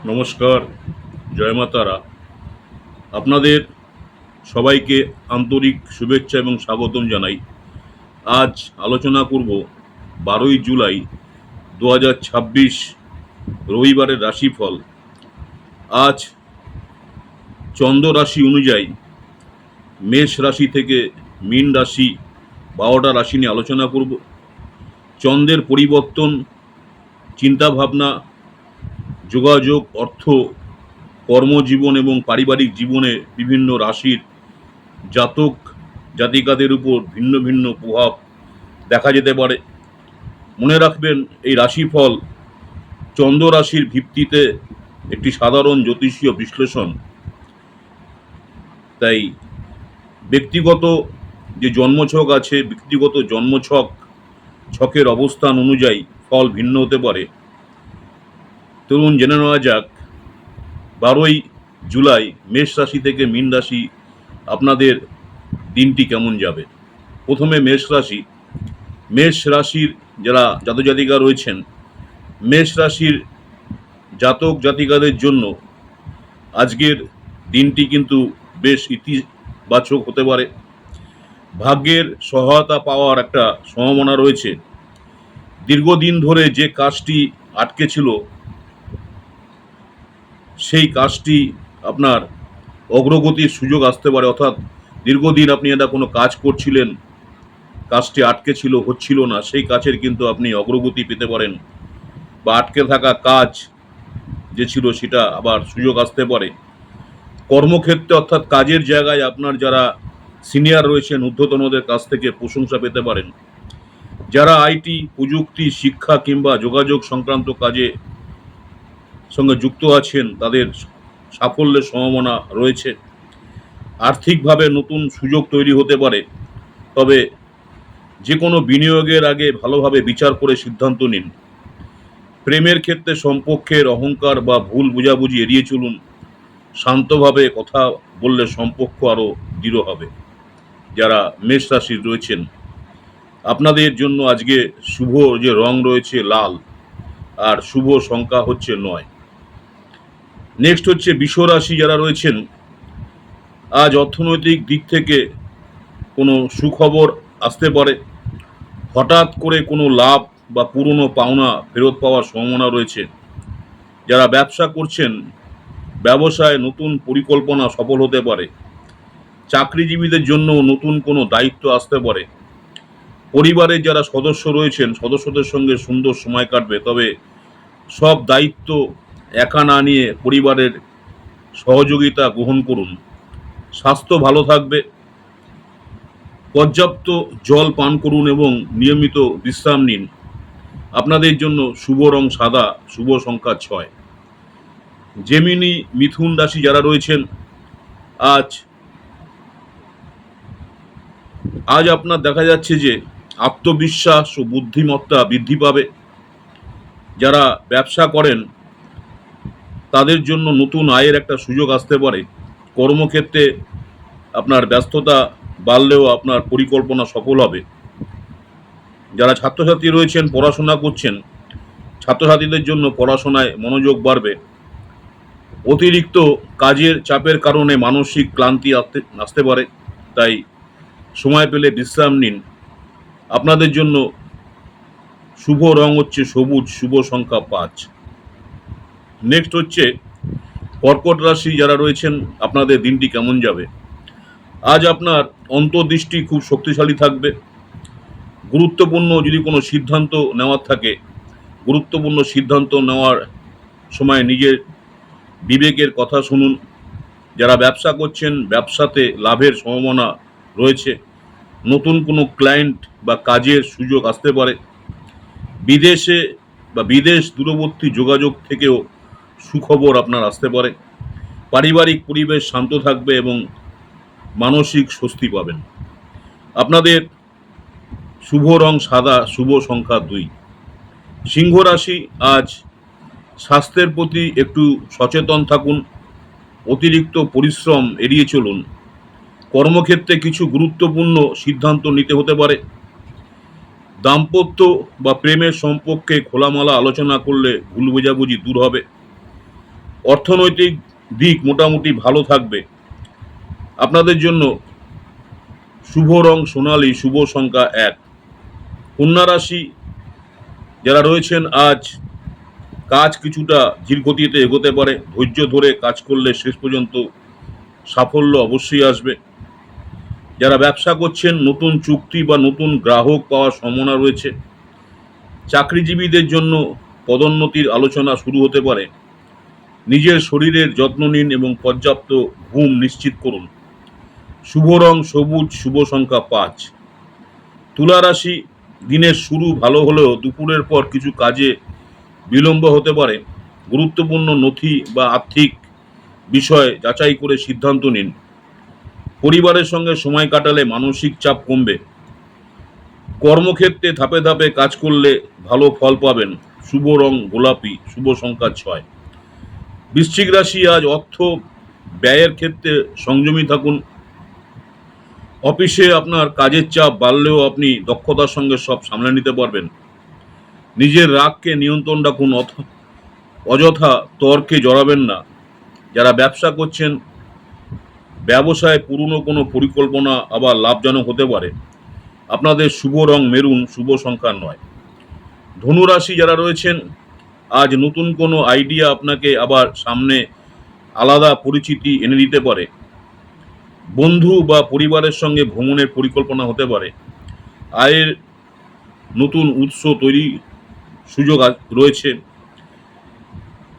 নমস্কার, জয় মা তারা। আপনাদের সবাইকে আন্তরিক শুভেচ্ছা এবং স্বাগতম জানাই। আজ আলোচনা করব 12ই জুলাই 2026 রবিবারের রাশিফল। আজ চন্দ্র রাশি অনুযায়ী মেষ রাশি থেকে মীন রাশি 12টা রাশি নিয়ে আলোচনা করব। চন্দ্রের পরিবর্তন, চিন্তাভাবনা, যোগাযোগ, অর্থ, কর্মজীবন এবং পারিবারিক জীবনে বিভিন্ন রাশির জাতক জাতিকাদের উপর ভিন্ন ভিন্ন প্রভাব দেখা যেতে পারে। মনে রাখবেন, এই রাশিফল চন্দ্র রাশির ভিত্তিতে একটি সাধারণ জ্যোতিষীয় বিশ্লেষণ। তাই ব্যক্তিগত যে জন্মছক আছে, ব্যক্তিগত ছকের অবস্থান অনুযায়ী ফল ভিন্ন হতে পারে। চলুন জেনে নেওয়া যাক 12ই জুলাই মেষ রাশি থেকে মীন রাশি আপনাদের দিনটি কেমন যাবে। প্রথমে মেষ রাশির যারা জাতক জাতিকা রয়েছেন, মেষ রাশির জাতক জাতিকাদের জন্য আজকের দিনটি কিন্তু বেশ ইতিবাচক হতে পারে। ভাগ্যের সহায়তা পাওয়ার একটা সম্ভাবনা রয়েছে। দীর্ঘদিন ধরে যে কাজটি আটকে ছিল, সেই কাজটি আপনার অগ্রগতির সুযোগ আসতে পারে। অর্থাৎ দীর্ঘদিন আপনি একটা কোনো কাজ করছিলেন, কাজটি আটকে ছিল, হচ্ছিল না, সেই কাজের কিন্তু আপনি অগ্রগতি পেতে পারেন, বা আটকে থাকা কাজ যে ছিল সেটা আবার সুযোগ আসতে পারে। কর্মক্ষেত্রে অর্থাৎ কাজের জায়গায় আপনার যারা সিনিয়র রয়েছেন, ঊর্ধ্বতনদের কাছ থেকে প্রশংসা পেতে পারেন। যারা আইটি, প্রযুক্তি, শিক্ষা কিংবা যোগাযোগ সংক্রান্ত কাজে সঙ্গে যুক্ত আছেন, তাদের সাফল্যের সম্ভাবনা রয়েছে। আর্থিকভাবে নতুন সুযোগ তৈরি হতে পারে, তবে যে কোনো বিনিয়োগের আগে ভালোভাবে বিচার করে সিদ্ধান্ত নিন। প্রেমের ক্ষেত্রে সম্পর্কের অহংকার বা ভুল বোঝাবুঝি এড়িয়ে চলুন। শান্তভাবে কথা বললে সম্পর্ক আরও দৃঢ় হবে। যারা মেষ রাশির রয়েছেন, আপনাদের জন্য আজকে শুভ যে রং রয়েছে লাল, আর শুভ সংখ্যা হচ্ছে 9। নেক্সট হচ্ছে বৃষ রাশি যারা রয়েছেন, আজ অর্থনৈতিক দিক থেকে কোনো সুখবর আসতে পারে। হঠাৎ করে কোনো লাভ বা পুরনো পাওনা ফেরত পাওয়ার সম্ভাবনা রয়েছে। যারা ব্যবসা করছেন, ব্যবসায় নতুন পরিকল্পনা সফল হতে পারে। চাকরিজীবীদের জন্য নতুন কোনো দায়িত্ব আসতে পারে। পরিবারের যারা সদস্য রয়েছেন, সদস্যদের সঙ্গে সুন্দর সময় কাটবে, তবে সব দায়িত্ব একা না নিয়ে পরিবারের সহযোগিতা গ্রহণ করুন। স্বাস্থ্য ভালো থাকবে। পর্যাপ্ত জল পান করুন এবং নিয়মিত বিশ্রাম নিন। আপনাদের জন্য শুভ রং সাদা, শুভ সংখ্যা 6। জেমিনি মিথুন রাশি যারা রয়েছেন, আজ আপনার দেখা যাচ্ছে যে আত্মবিশ্বাস ও বুদ্ধিমত্তা বৃদ্ধি পাবে। যারা ব্যবসা করেন, তাদের জন্য নতুন আয়ের একটা সুযোগ আসতে পারে। কর্মক্ষেত্রে আপনার ব্যস্ততা বাড়লেও আপনার পরিকল্পনা সফল হবে। যারা ছাত্রছাত্রী রয়েছেন, পড়াশোনা করছেন, ছাত্রছাত্রীদের জন্য পড়াশোনায় মনোযোগ বাড়বে। অতিরিক্ত কাজের চাপের কারণে মানসিক ক্লান্তি আসতে পারে, তাই সময় পেলে বিশ্রাম নিন। আপনাদের জন্য শুভ রং হচ্ছে সবুজ, শুভ সংখ্যা 5। নেক্সট হচ্ছে কর্কট রাশি যারা রয়েছেন, আপনাদের দিনটি কেমন যাবে। আজ আপনার অন্তর্দৃষ্টি খুব শক্তিশালী থাকবে। গুরুত্বপূর্ণ যদি কোনো সিদ্ধান্ত নেওয়ার থাকে, গুরুত্বপূর্ণ সিদ্ধান্ত নেওয়ার সময় নিজের বিবেকের কথা শুনুন। যারা ব্যবসা করছেন, ব্যবসাতে লাভের সম্ভাবনা রয়েছে। নতুন কোনো ক্লায়েন্ট বা কাজের সুযোগ আসতে পারে। বিদেশে বা বিদেশ দূরবর্তী যোগাযোগ থেকেও সুখবর আপনার আসতে পারে। পারিবারিক পরিবেশ শান্ত থাকবে এবং মানসিক স্বস্তি পাবেন। আপনাদের শুভ রং সাদা, শুভ সংখ্যা 2। সিংহ রাশি, আজ স্বাস্থ্যের প্রতি একটু সচেতন থাকুন। অতিরিক্ত পরিশ্রম এড়িয়ে চলুন। কর্মক্ষেত্রে কিছু গুরুত্বপূর্ণ সিদ্ধান্ত নিতে হতে পারে। দাম্পত্য বা প্রেমের সম্পর্কে খোলামেলা আলোচনা করলে ভুল বোঝাবুঝি দূর হবে। অর্থনৈতিক দিক মোটামুটি ভালো থাকবে। আপনাদের জন্য শুভ রং সোনালী, শুভ সংখ্যা 1। কন্যা রাশি যারা রয়েছেন, আজ কাজ কিছুটা ধীর গতিতে এগোতে পারে। ধৈর্য ধরে কাজ করলে শেষ পর্যন্ত সাফল্য অবশ্যই আসবে। যারা ব্যবসা করছেন, নতুন চুক্তি বা নতুন গ্রাহক পাওয়ার সম্ভাবনা রয়েছে। চাকরিজীবীদের জন্য পদোন্নতির আলোচনা শুরু হতে পারে। নিজের শরীরের যত্ন নিন এবং পর্যাপ্ত ঘুম নিশ্চিত করুন। শুভ রং সবুজ, শুভ সংখ্যা 5। তুলা রাশি, দিনের শুরু ভালো হলেও দুপুরের পর কিছু কাজে বিলম্ব হতে পারে। গুরুত্বপূর্ণ নথি বা আর্থিক বিষয় যাচাই করে সিদ্ধান্ত নিন। পরিবারের সঙ্গে সময় কাটালে মানসিক চাপ কমবে। কর্মক্ষেত্রে ধাপে ধাপে কাজ করলে ভালো ফল পাবেন। শুভ রং গোলাপি, শুভ সংখ্যা 6। বৃশ্চিক রাশি, আজ অর্থ ব্যয়ের ক্ষেত্রে সংযমী থাকুন। অফিসে আপনার কাজের চাপ বাড়লেও আপনি দক্ষতার সঙ্গে সব সামলে নিতে পারবেন। নিজের রাগকে নিয়ন্ত্রণ রাখুন, অযথা তর্কে জড়াবেন না। যারা ব্যবসা করছেন, ব্যবসায় পুরনো কোনো পরিকল্পনা আবার লাভজনক হতে পারে। আপনাদের শুভ রং মেরুন, শুভ সংখ্যা 9। ধনুরাশি যারা রয়েছেন, আজ নতুন কোনো আইডিয়া আপনাকে আবার সামনে আলাদা পরিচিতি এনে দিতে পারে। বন্ধু বা পরিবারের সঙ্গে ভ্রমণের পরিকল্পনা হতে পারে। আয়ের নতুন উৎস তৈরি সুযোগ রয়েছে।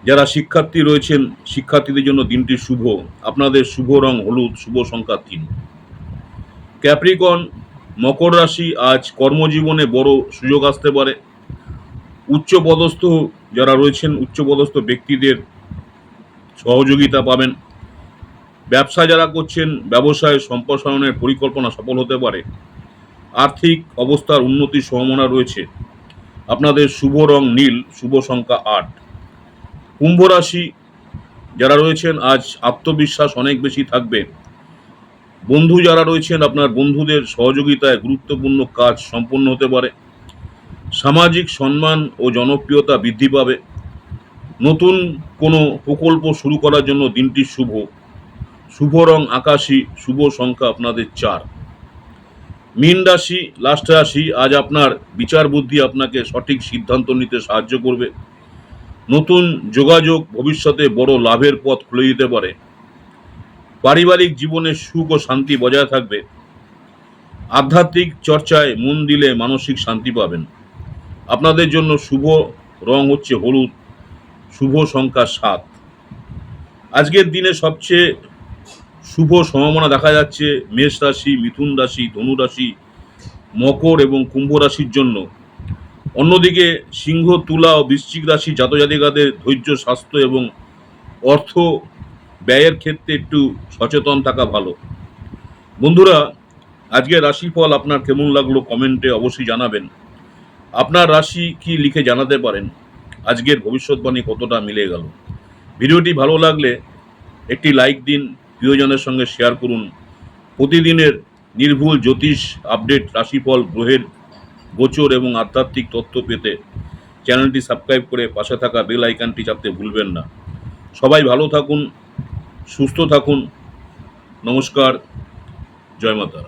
যারা শিক্ষার্থী রয়েছেন, শিক্ষার্থীদের জন্য দিনটি শুভ। আপনাদের শুভ রং হলুদ, শুভ সংখ্যা 3। ক্যাপ্রিকন, মকর রাশি, আজ কর্মজীবনে বড় সুযোগ আসতে পারে। উচ্চপদস্থ যারা রয়েছেন, উচ্চপদস্থ ব্যক্তিদের সহযোগিতা পাবেন। ব্যবসা যারা করছেন, ব্যবসায় সম্প্রসারণের পরিকল্পনা সফল হতে পারে। আর্থিক অবস্থার উন্নতির সম্ভাবনা রয়েছে। আপনাদের শুভ রং নীল, শুভ সংখ্যা 8। কুম্ভ রাশি যারা রয়েছেন, আজ আত্মবিশ্বাস অনেক বেশি থাকবে। বন্ধু যারা রয়েছেন, আপনার বন্ধুদের সহযোগিতায় গুরুত্বপূর্ণ কাজ সম্পন্ন হতে পারে। সামাজিক সম্মান ও জনপ্রিয়তা বৃদ্ধি পাবে। নতুন কোনো প্রকল্প শুরু করার জন্য দিনটি শুভ। শুভ রং আকাশী, শুভ সংখ্যা আপনাদের 4। মীন রাশি, লাস্ট রাশি, আজ আপনার বিচার বুদ্ধি আপনাকে সঠিক সিদ্ধান্ত নিতে সাহায্য করবে। নতুন যোগাযোগ ভবিষ্যতে বড় লাভের পথ খুলে দিতে পারে। পারিবারিক জীবনে সুখ ও শান্তি বজায় থাকবে। আধ্যাত্মিক চর্চায় মন দিলে মানসিক শান্তি পাবেন। আপনাদের জন্য শুভ রং হচ্ছে হলুদ, শুভ সংখ্যা 7। আজকের দিনে সবচেয়ে শুভ সম্ভাবনা দেখা যাচ্ছে মেষ রাশি, মিথুন রাশি, ধনু রাশি, মকর এবং কুম্ভ রাশির জন্য। অন্যদিকে সিংহ, তুলা ও বৃশ্চিক রাশি জাতজাতিকাদের ধৈর্য, স্বাস্থ্য এবং অর্থ ব্যয়ের ক্ষেত্রে একটু সচেতন থাকা ভালো। বন্ধুরা, আজকের রাশিফল আপনার কেমন লাগলো কমেন্টে অবশ্যই জানাবেন। আপনার রাশি কি লিখে জানাতে পারেন আজকের ভবিষ্যৎবাণী কতটা মিলে গেল। ভিডিওটি ভালো লাগলে একটি লাইক দিন, প্রিয়জনের সঙ্গে শেয়ার করুন। প্রতিদিনের নির্ভুল জ্যোতিষ আপডেট, রাশিফল, গ্রহের গোচর এবং আধ্যাত্মিক তথ্য পেতে চ্যানেলটি সাবস্ক্রাইব করে পাশে থাকা বেল আইকনটি চাপতে ভুলবেন না। সবাই ভালো থাকুন, সুস্থ থাকুন। নমস্কার, জয় মাতা।